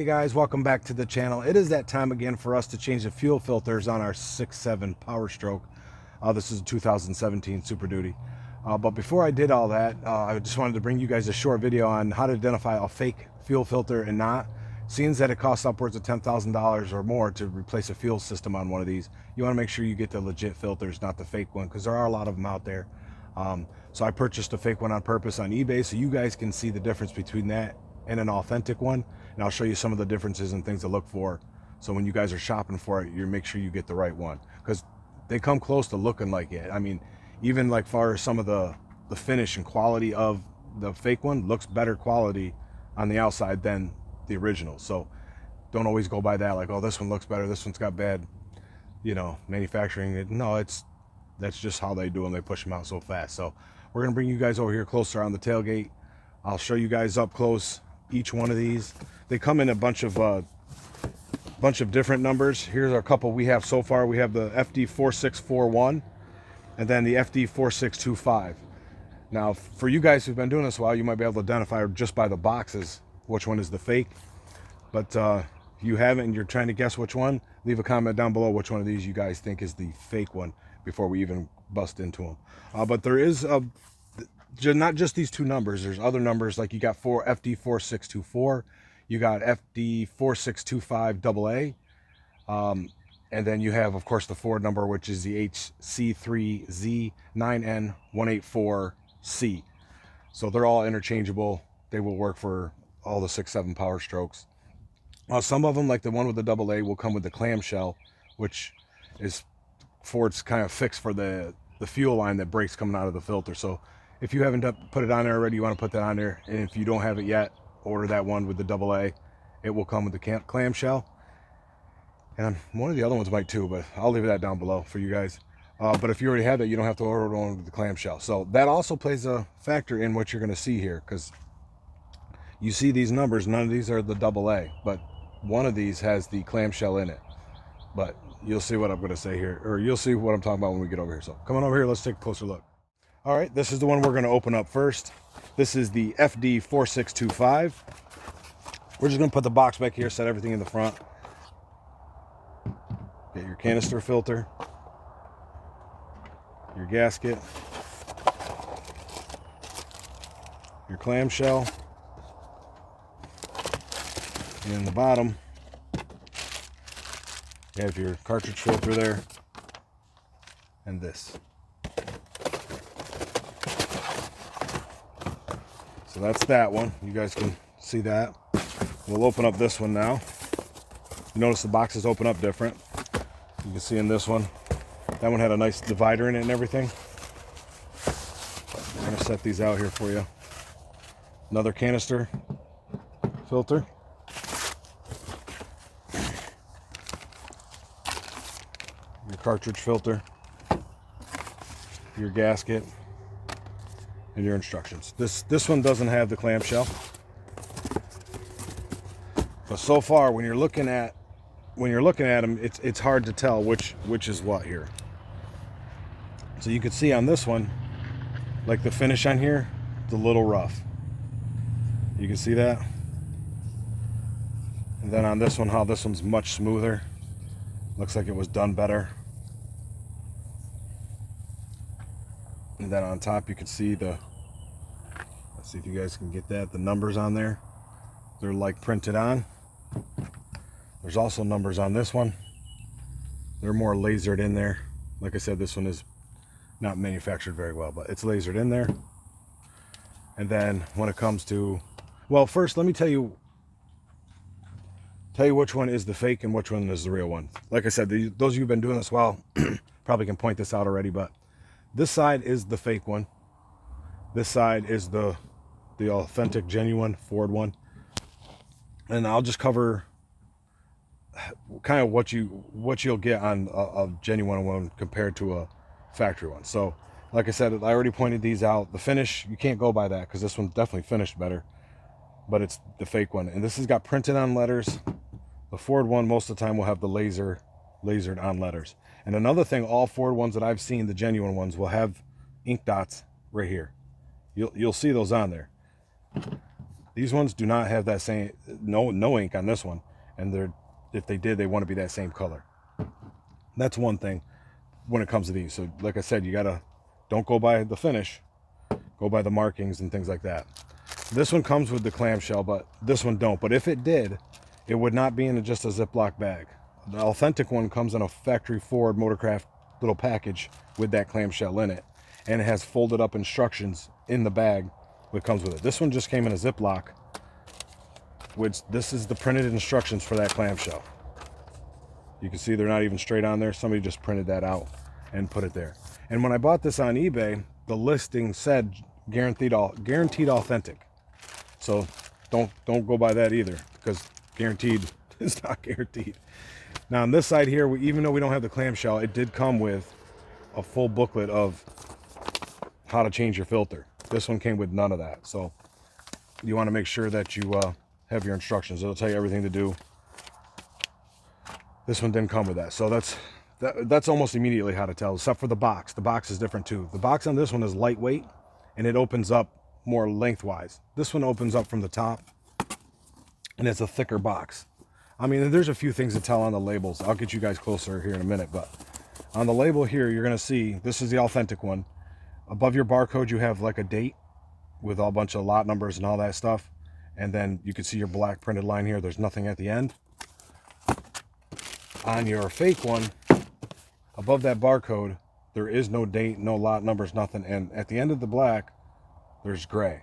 guys, welcome back to the channel. It is that time again for us to change the fuel filters on our 6.7 Power Stroke. This is a 2017 Super Duty. But before I did all that, I just wanted to bring you guys a short video on how to identify a fake fuel filter and not. Seeing that it costs upwards of $10,000 or more to replace a fuel system on one of these, you want to make sure you get the legit filters, not the fake one, because there are a lot of them out there. So I purchased a fake one on purpose on eBay so you guys can see the difference between that and an authentic one, and I'll show you some of the differences and things to look for, so when you guys are shopping for it, you make sure you get the right one, because they come close to looking like it. I mean, even like far as some of the finish and quality of the fake one looks better quality on the outside than the original. So don't always go by that, like, oh, this one looks better, this one's got bad, manufacturing. No, that's just how they do them. They push them out so fast. So we're gonna bring you guys over here closer on the tailgate. I'll show you guys up close each one of these. They come in a bunch of different numbers. Here's a couple we have so far. We have the FD4641 and then the FD4625. Now, for you guys who've been doing this a while, you might be able to identify just by the boxes which one is the fake. But if you haven't and you're trying to guess which one, leave a comment down below which one of these you guys think is the fake one before we even bust into them. But there is not just these two numbers. There's other numbers, like you got FD4624, you got FD4625AA, and then you have, of course, the Ford number, which is the HC3Z9N184C. So they're all interchangeable. They will work for all the 6.7 Power Strokes. Some of them, like the one with the AA, will come with the clamshell, which is Ford's kind of fix for the fuel line that breaks coming out of the filter. So if you haven't put it on there already, you want to put that on there. And if you don't have it yet, order that one with the AA. It will come with the clamshell. And one of the other ones might too, but I'll leave that down below for you guys. But if you already have that, you don't have to order one with the clamshell. So that also plays a factor in what you're going to see here, because you see these numbers, none of these are the AA, but one of these has the clamshell in it. But you'll see what I'm going to say here, or you'll see what I'm talking about when we get over here. So come on over here, let's take a closer look. All right, this is the one we're going to open up first. This is the FD4625. We're just going to put the box back here, set everything in the front. Get your canister filter, your gasket, your clamshell, and in the bottom you have your cartridge filter there, and this. So that's that one. You guys can see that. We'll open up this one now. You notice the boxes open up different. You can see in this one, that one had a nice divider in it and everything. I'm going to set these out here for you. Another canister filter. Your cartridge filter. Your gasket. And your instructions. This one doesn't have the clamshell. But so far, when you're looking at them, it's hard to tell which is what here. So you can see on this one, like the finish on here, it's a little rough. You can see that. And then on this one, how this one's much smoother. Looks like it was done better. And then on top, you can see let's see if you guys can get that, the numbers on there. They're like printed on. There's also numbers on this one. They're more lasered in there. Like I said, this one is not manufactured very well, but it's lasered in there. And then when it comes to, well, first let me tell you which one is the fake and which one is the real one. Like I said, those of you who've been doing this well probably can point this out already, but this side is the fake one. This side is the authentic, genuine Ford one. And I'll just cover kind of what you'll get on a genuine one compared to a factory one. So like I said, I already pointed these out. The finish, you can't go by that, because this one's definitely finished better, but it's the fake one. And this has got printed on letters. The Ford one most of the time will have the lasered on letters. And another thing, all Ford ones that I've seen, the genuine ones, will have ink dots right here. You'll see those on there. These ones do not have that same, no ink on this one, and if they did, they want to be that same color. That's one thing when it comes to these. So like I said, you gotta, don't go by the finish, go by the markings and things like that. This one comes with the clamshell, but this one don't. But if it did, it would not be in just a Ziploc bag. The authentic one comes in a factory Ford Motorcraft little package with that clamshell in it, and it has folded up instructions in the bag that comes with it. This one just came in a Ziploc, which this is the printed instructions for that clamshell. You can see they're not even straight on there. Somebody just printed that out and put it there. And when I bought this on eBay, the listing said guaranteed authentic. So don't go by that either, because guaranteed is not guaranteed. Now on this side here, even though we don't have the clamshell, it did come with a full booklet of how to change your filter. This one came with none of that. So you want to make sure that you have your instructions. It'll tell you everything to do. This one didn't come with that. So that's almost immediately how to tell, except for the box. The box is different too. The box on this one is lightweight, and it opens up more lengthwise. This one opens up from the top, and it's a thicker box. I mean, there's a few things to tell on the labels. I'll get you guys closer here in a minute, but on the label here, you're gonna see, this is the authentic one. Above your barcode, you have like a date with a bunch of lot numbers and all that stuff. And then you can see your black printed line here. There's nothing at the end. On your fake one, above that barcode, there is no date, no lot numbers, nothing. And at the end of the black, there's gray.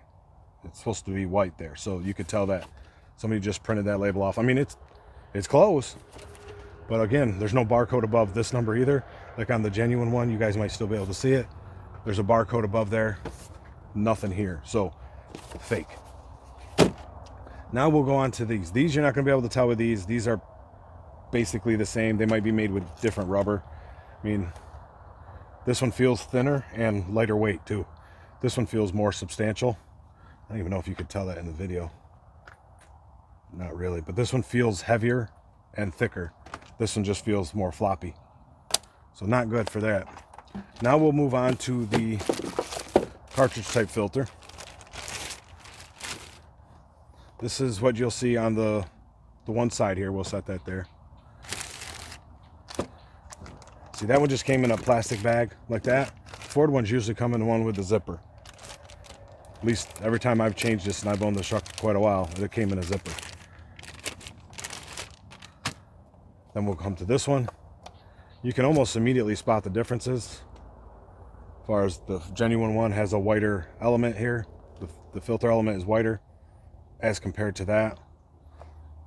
It's supposed to be white there. So you could tell that somebody just printed that label off. I mean, it's close, but again, there's no barcode above this number either. Like on the genuine one, you guys might still be able to see it. There's a barcode above there, nothing here. So fake. Now we'll go on to these. These you're not going to be able to tell with these. These are basically the same. They might be made with different rubber. I mean, this one feels thinner and lighter weight too. This one feels more substantial. I don't even know if you could tell that in the video. Not really, but this one feels heavier and thicker. This one just feels more floppy. So not good for that. Now we'll move on to the cartridge type filter. This is what you'll see on the one side here. We'll set that there. See, that one just came in a plastic bag like that. Ford ones usually come in the one with the zipper. At least every time I've changed this, and I've owned the truck for quite a while, it came in a zipper. Then we'll come to this one. You can almost immediately spot the differences. As far as the genuine one has a whiter element here. The filter element is whiter as compared to that.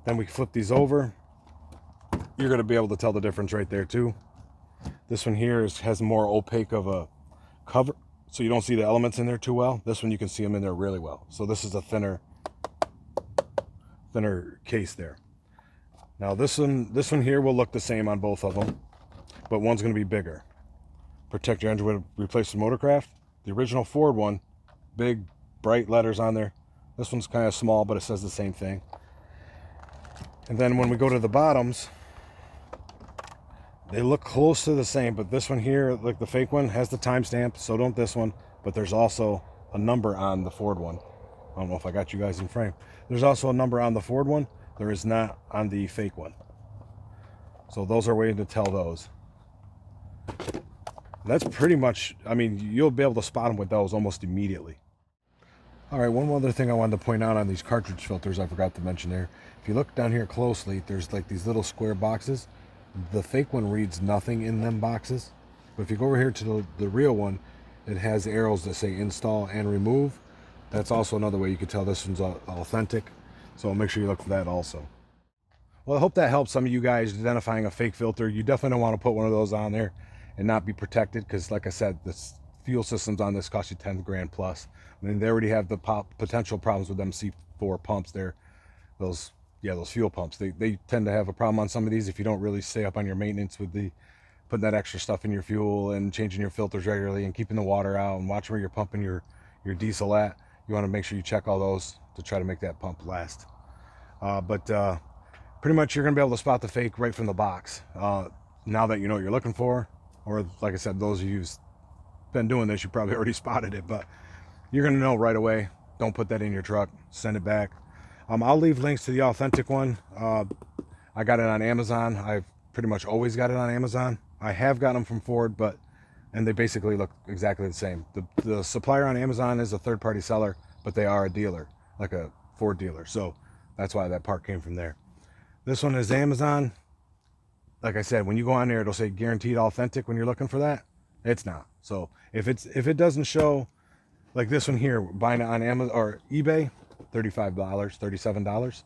Then we flip these over. You're going to be able to tell the difference right there too. This one here has more opaque of a cover, so you don't see the elements in there too well. This one you can see them in there really well. So this is a thinner case there. Now this one here will look the same on both of them, but one's going to be bigger. Protect your engine with replacement Motorcraft. The original Ford one, big bright letters on there. This one's kind of small, but it says the same thing. And then when we go to the bottoms, they look close to the same, but this one here, like the fake one, has the timestamp, so don't this one, but there's also a number on the Ford one. I don't know if I got you guys in frame. There's also a number on the Ford one. There is not on the fake one. So those are ways to tell those. That's pretty much, I mean, you'll be able to spot them with those almost immediately. All right, one other thing I wanted to point out on these cartridge filters I forgot to mention there. If you look down here closely, there's like these little square boxes. The fake one reads nothing in them boxes. But if you go over here to the real one, it has arrows that say install and remove. That's also another way you can tell this one's authentic. So make sure you look for that also. Well, I hope that helps some of you guys identifying a fake filter. You definitely don't want to put one of those on there and not be protected, because like I said, the fuel systems on this cost you 10 grand plus. I mean, they already have the potential problems with them C4 pumps there. Those fuel pumps. They tend to have a problem on some of these if you don't really stay up on your maintenance with putting that extra stuff in your fuel and changing your filters regularly and keeping the water out and watching where you're pumping your diesel at. You want to make sure you check all those to try to make that pump last. Pretty much you're going to be able to spot the fake right from the box. Now that you know what you're looking for, or like I said, those of you who've been doing this, you probably already spotted it, but you're going to know right away don't put that in your truck. Send it back. I'll leave links to the authentic one. I got it on Amazon. I've pretty much always got it on Amazon. I have gotten them from Ford, and they basically look exactly the same. The supplier on Amazon is a third-party seller, but they are a dealer, like a Ford dealer. So that's why that part came from there. This one is Amazon. Like I said, when you go on there, it'll say guaranteed authentic when you're looking for that. It's not. So if it doesn't show, like this one here, buying it on Amazon or eBay, $35, $37,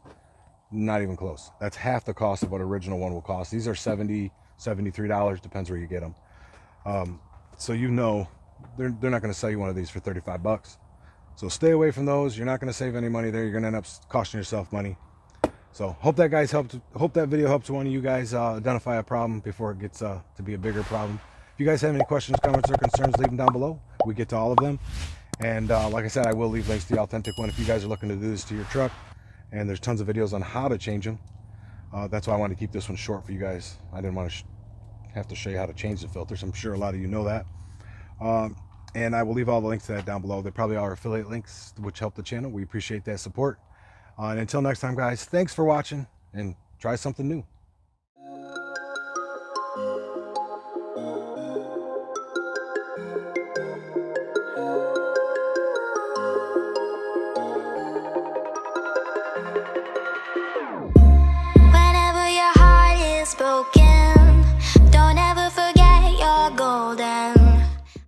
not even close. That's half the cost of what original one will cost. These are $70, $73, depends where you get them. So you know they're not going to sell you one of these for 35 bucks. So stay away from those. You're not going to save any money there. You're going to end up costing yourself money. So hope that video helped one of you guys identify a problem before it gets to be a bigger problem. If you guys have any questions, comments, or concerns, leave them down below. We get to all of them. And like I said, I will leave links to the authentic one if you guys are looking to do this to your truck. And there's tons of videos on how to change them. That's why I wanted to keep this one short for you guys. I didn't want to have to show you how to change the filters. I'm sure a lot of you know that. And I will leave all the links to that down below. They probably are affiliate links, which help the channel. We appreciate that support. And until next time, guys, thanks for watching, and try something new.